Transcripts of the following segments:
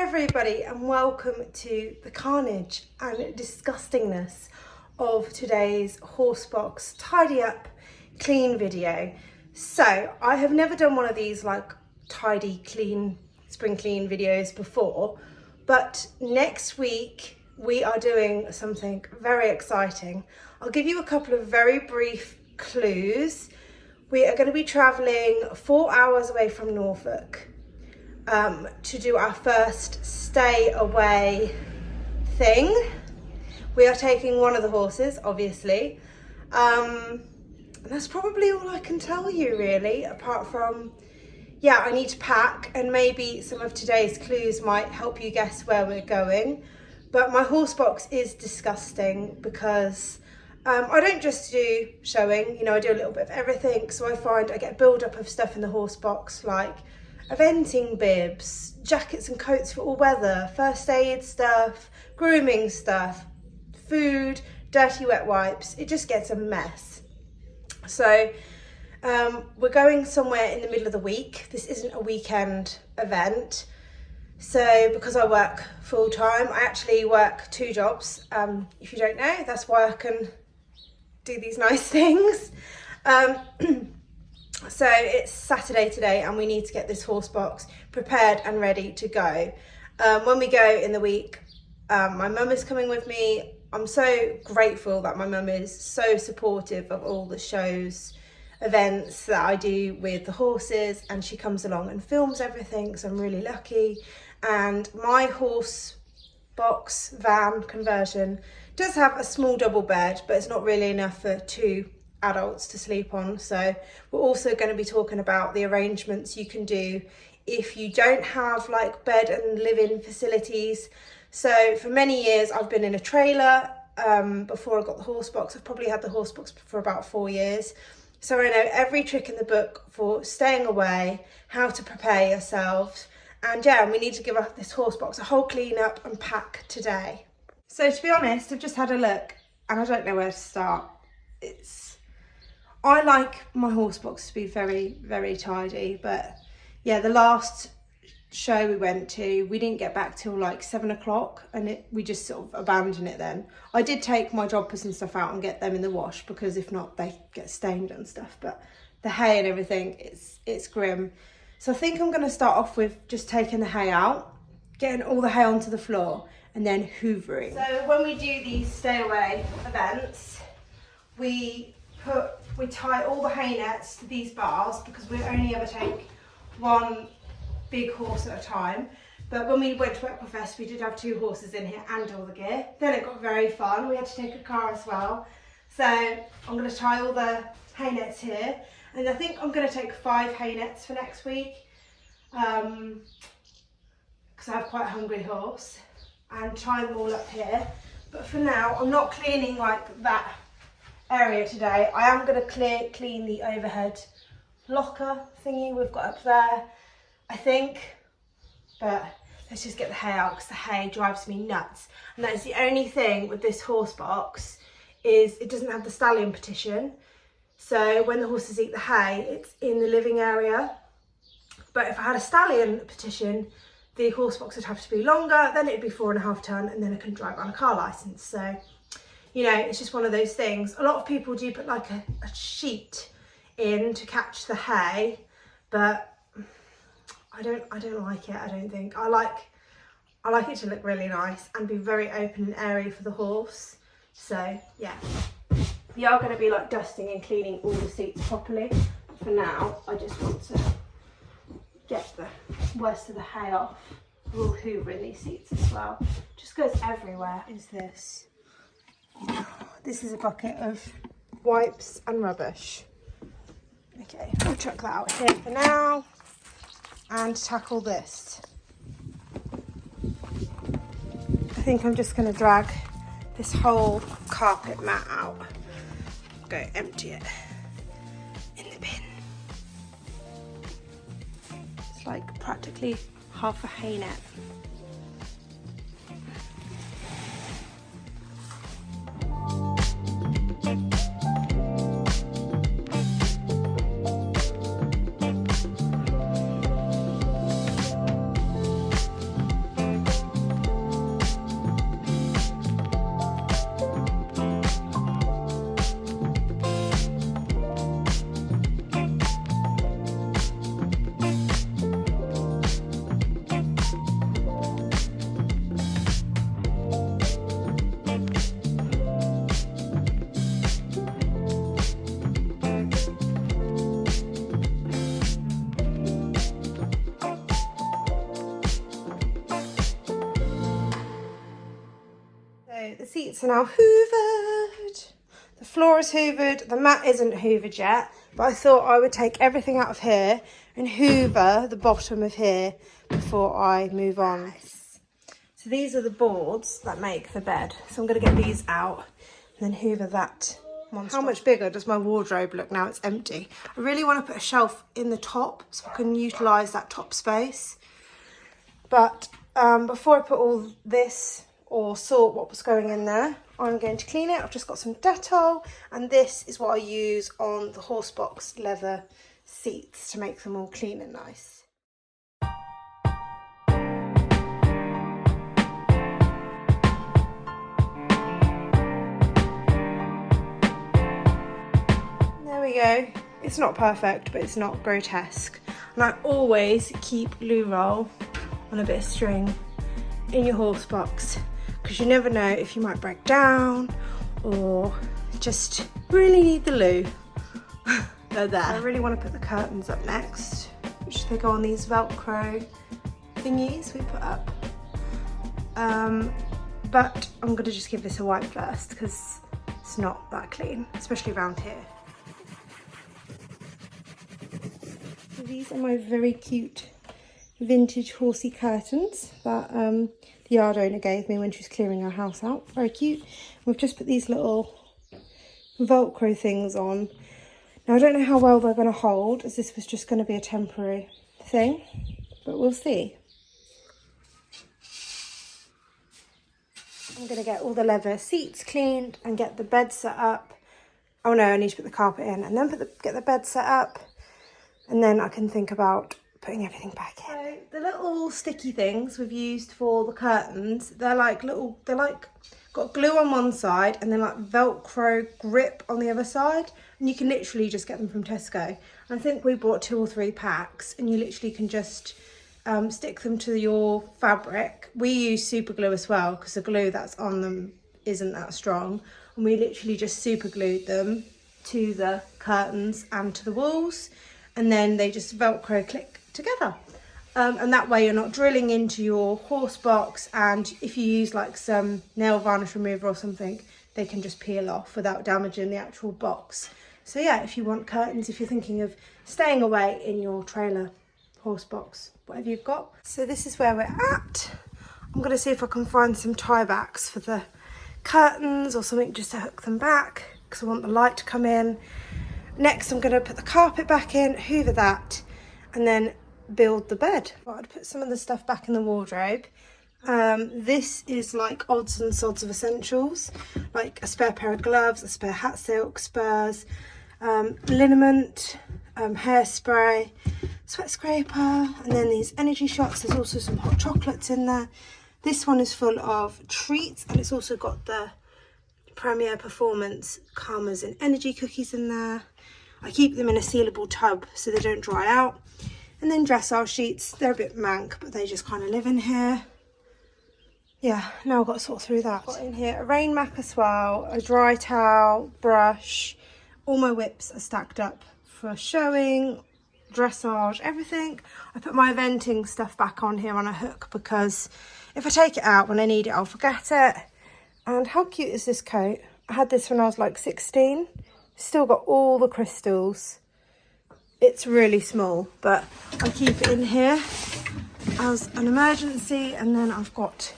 everybody and welcome to the carnage and disgustingness of today's Horsebox tidy up clean video. So I have never done one of these like tidy clean spring clean videos before, but next week we are doing something very exciting. I'll give you a couple of very brief clues. We are going to be travelling 4 hours away from Norfolk to do our first stay away thing. We are taking one of the horses, obviously, and that's probably all I can tell you really, apart from, yeah, I need to pack, and maybe some of today's clues might help you guess where we're going. But my horse box is disgusting because I don't just do showing, you know, I do a little bit of everything. So I find I get a build up of stuff in the horse box, like eventing bibs, jackets and coats for all weather, first aid stuff, grooming stuff, food, dirty wet wipes. It just gets a mess. So we're going somewhere in the middle of the week. This isn't a weekend event. So because I work full time, I actually work 2 jobs. If you don't know, that's why I can do these nice things. So it's Saturday today and we need to get this horse box prepared and ready to go. When we go in the week, my mum is coming with me. I'm so grateful that my mum is so supportive of all the shows, events that I do with the horses, and she comes along and films everything, so I'm really lucky. And my horse box van conversion does have a small double bed, but it's not really enough for 2 adults to sleep on. So we're also going to be talking about the arrangements you can do if you don't have like bed and live-in facilities. So for many years I've been in a trailer. Before I got the horse box, I've probably had the horse box for about 4 years. So I know every trick in the book for staying away, how to prepare yourselves. And yeah, we need to give this horse box a whole clean up and pack today. So to be honest, I've just had a look and I don't know where to start. I like my horse box to be very, very tidy, but yeah, the last show we went to, we didn't get back till like 7 o'clock, and we just sort of abandoned it then. I did take my jobbers and stuff out and get them in the wash, because if not they get stained and stuff, but the hay and everything, it's grim. So I think I'm going to start off with just taking the hay out, getting all the hay onto the floor, and then hoovering. So when we do these stay away events, we tie all the hay nets to these bars, because we only ever take one big horse at a time. But when we went to Equifest, we did have 2 horses in here and all the gear. Then it got very fun. We had to take a car as well. So I'm going to tie all the hay nets here, and I think I'm going to take 5 hay nets for next week, because I have quite a hungry horse, and tie them all up here. But for now, I'm not cleaning like that area today. I am going to clean the overhead locker thingy we've got up there, I think. But let's just get the hay out, because the hay drives me nuts. And that is the only thing with this horse box, is it doesn't have the stallion partition. So when the horses eat the hay, it's in the living area. But if I had a stallion partition, the horse box would have to be longer, then it'd be 4.5 ton, and then I can drive on a car license. So, you know, it's just one of those things. A lot of people do put like a sheet in to catch the hay, but I don't like it. I don't think I like it to look really nice and be very open and airy for the horse. So yeah, we are going to be like dusting and cleaning all the seats properly. For now, I just want to get the worst of the hay off. We'll hoover in these seats as well. Just goes everywhere. What is this? This is a bucket of wipes and rubbish. Okay, I'll chuck that out here for now and tackle this. I think I'm just going to drag this whole carpet mat out, go empty it in the bin. It's like practically half a hay net. seats are now hoovered. The floor is hoovered. The mat isn't hoovered yet, but I thought I would take everything out of here and hoover the bottom of here before I move on. So these are the boards that make the bed. So I'm going to get these out and then hoover that monster. How much bigger does my wardrobe look now it's empty? I really want to put a shelf in the top so I can utilise that top space. But before I put all this or sort what was going in there, I'm going to clean it. I've just got some Dettol, and this is what I use on the Horsebox leather seats to make them all clean and nice. There we go. It's not perfect, but it's not grotesque. And I always keep loo roll on a bit of string in your Horsebox, because you never know if you might break down or just really need the loo. They're there. I really want to put the curtains up next, which they go on these Velcro thingies we put up. But I'm going to just give this a wipe first because it's not that clean, especially around here. So these are my very cute vintage horsey curtains that the yard owner gave me when she was clearing her house out. Very cute. We've just put these little Velcro things on. Now I don't know how well they're going to hold, as this was just going to be a temporary thing, but we'll see. I'm going to get all the leather seats cleaned and get the bed set up. Oh no, I need to put the carpet in and then get the bed set up, and then I can think about putting everything back in. So the little sticky things we've used for the curtains, they're like got glue on one side and then like Velcro grip on the other side, and you can literally just get them from Tesco. I think we bought 2 or 3 packs, and you literally can just stick them to your fabric. We use super glue as well because the glue that's on them isn't that strong, and we literally just super glued them to the curtains and to the walls, and then they just Velcro click together. And that way you're not drilling into your Horsebox, and if you use like some nail varnish remover or something, they can just peel off without damaging the actual box. So yeah, if you want curtains, if you're thinking of staying away in your trailer, Horsebox, whatever you've got. So this is where we're at. I'm going to see if I can find some tie backs for the curtains or something just to hook them back, because I want the light to come in. Next I'm going to put the carpet back in, hoover that, and then build the bed. I'd put some of the stuff back in the wardrobe. This is like odds and sods of essentials, like a spare pair of gloves, a spare hat silk, spurs, liniment, hairspray, sweat scraper, and then these energy shots. There's also some hot chocolates in there. This one is full of treats, and it's also got the Premier Performance Calmers and energy cookies in there. I keep them in a sealable tub so they don't dry out. And then dressage sheets, they're a bit mank, but they just kind of live in here. Yeah, now I've got to sort through that. I've got in here a rain map as well, a dry towel, brush. All my whips are stacked up for showing, dressage, everything. I put my venting stuff back on here on a hook because if I take it out when I need it, I'll forget it. And how cute is this coat? I had this when I was like 16. Still got all the crystals. It's really small, but I keep it in here as an emergency. And then I've got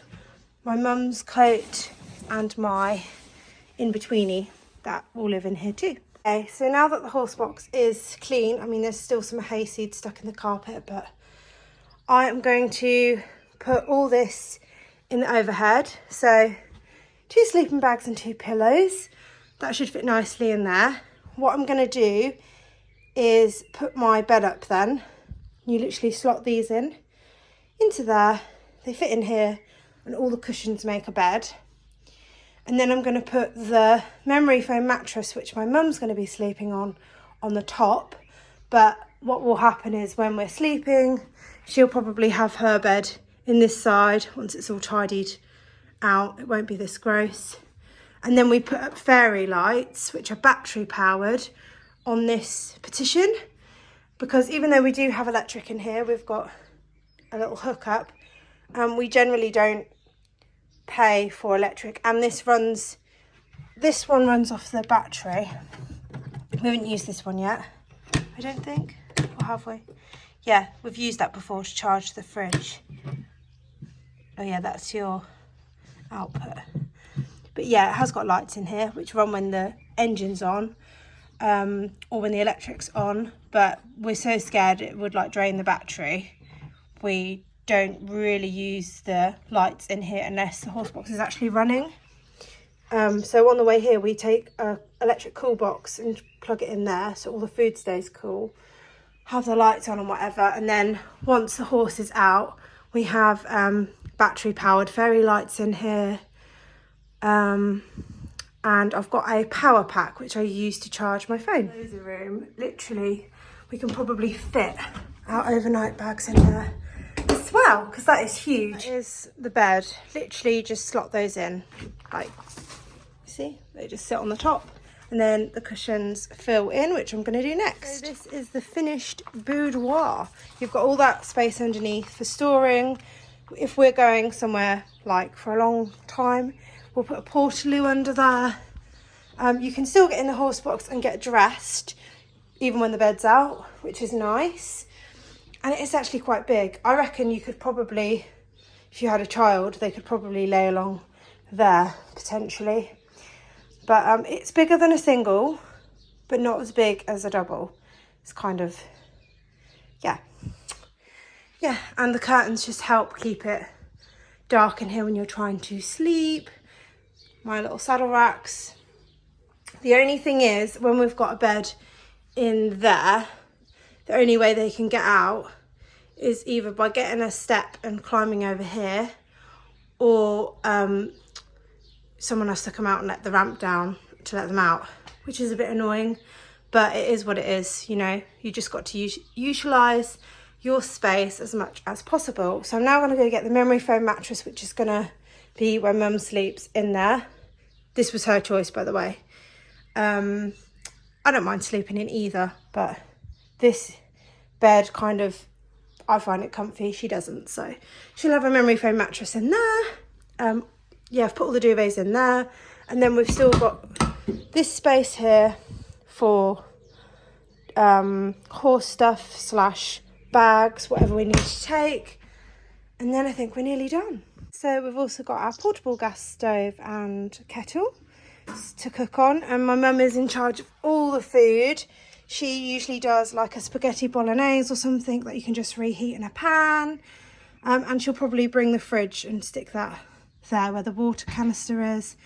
my mum's coat and my in-betweenie that will live in here too. Okay, so now that the Horsebox is clean, I mean there's still some hayseed stuck in the carpet, but I am going to put all this in the overhead. So 2 sleeping bags and 2 pillows. That should fit nicely in there. What I'm going to do is put my bed up then. You literally slot these in into there. They fit in here, and all the cushions make a bed. And then I'm going to put the memory foam mattress, which my mum's going to be sleeping on the top. But what will happen is when we're sleeping, she'll probably have her bed in this side once it's all tidied out. It won't be this gross. And then we put up fairy lights, which are battery powered, on this partition, because even though we do have electric in here, we've got a little hookup, and we generally don't pay for electric, and this one runs off the battery. We haven't used this one yet, I don't think, or have we? Yeah, we've used that before to charge the fridge. Oh yeah, that's your output. But yeah, it has got lights in here which run when the engine's on, or when the electric's on, but we're so scared it would like drain the battery. We don't really use the lights in here unless the Horsebox is actually running. So on the way here we take a electric cool box and plug it in there so all the food stays cool, have the lights on and whatever, and then once the horse is out we have battery powered fairy lights in here, and I've got a power pack which I use to charge my phone. There's a room, literally we can probably fit our overnight bags in there as well, because that is huge. That is the bed, literally just slot those in, like, see, they just sit on the top, and then the cushions fill in, which I'm going to do next. So this is the finished boudoir. You've got all that space underneath for storing. If we're going somewhere like for a long time, we'll put a portaloo under there. You can still get in the Horsebox and get dressed even when the bed's out, which is nice. And it's actually quite big. I reckon you could probably, if you had a child, they could probably lay along there potentially. But it's bigger than a single, but not as big as a double. It's kind of, yeah. Yeah, and the curtains just help keep it dark in here when you're trying to sleep. My little saddle racks. The only thing is, when we've got a bed in there, the only way they can get out is either by getting a step and climbing over here, or someone has to come out and let the ramp down to let them out, which is a bit annoying, but it is what it is, you know. You just got to utilise your space as much as possible. So I'm now going to go get the memory foam mattress, which is going to be where Mum sleeps in there. This was her choice, by the way. I don't mind sleeping in either, but this bed kind of, I find it comfy, she doesn't, so she'll have a memory foam mattress in there. Yeah, I've put all the duvets in there, and then we've still got this space here for horse stuff slash bags, whatever we need to take, and then I think we're nearly done. So we've also got our portable gas stove and kettle to cook on, and my mum is in charge of all the food. She usually does like a spaghetti bolognese or something that you can just reheat in a pan, and she'll probably bring the fridge and stick that there where the water canister is.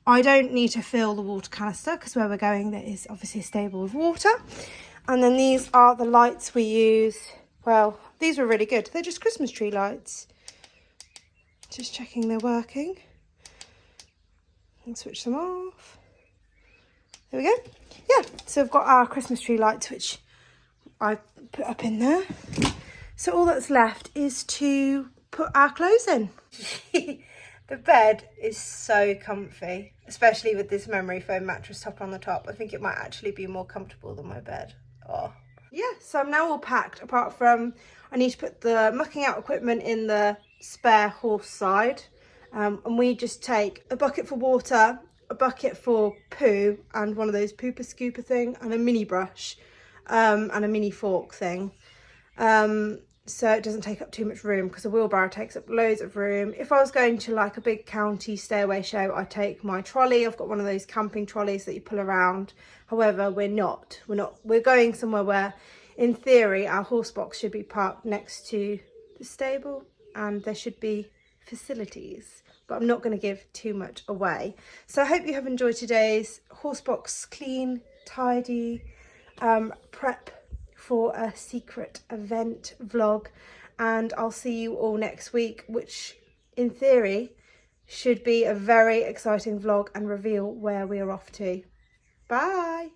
I don't need to fill the water canister because where we're going there is obviously a stable with water. And then these are the lights we use. Well, these were really good. They're just Christmas tree lights. Just checking they're working. And switch them off. There we go. Yeah, so we've got our Christmas tree lights, which I put up in there. So all that's left is to put our clothes in. The bed is so comfy, especially with this memory foam mattress top on the top. I think it might actually be more comfortable than my bed. Oh. Yeah, so I'm now all packed, apart from I need to put the mucking out equipment in the spare horse side. And we just take a bucket for water, a bucket for poo, and one of those pooper scooper thing, and a mini brush, and a mini fork thing. So it doesn't take up too much room, because a wheelbarrow takes up loads of room. If I was going to like a big county stay away show, I'd take my trolley. I've got one of those camping trolleys that you pull around. However, we're going somewhere where in theory our Horsebox should be parked next to the stable and there should be facilities, but I'm not going to give too much away. So I hope you have enjoyed today's Horsebox clean, tidy prep for a secret event vlog, and I'll see you all next week, which in theory should be a very exciting vlog and reveal where we are off to. Bye.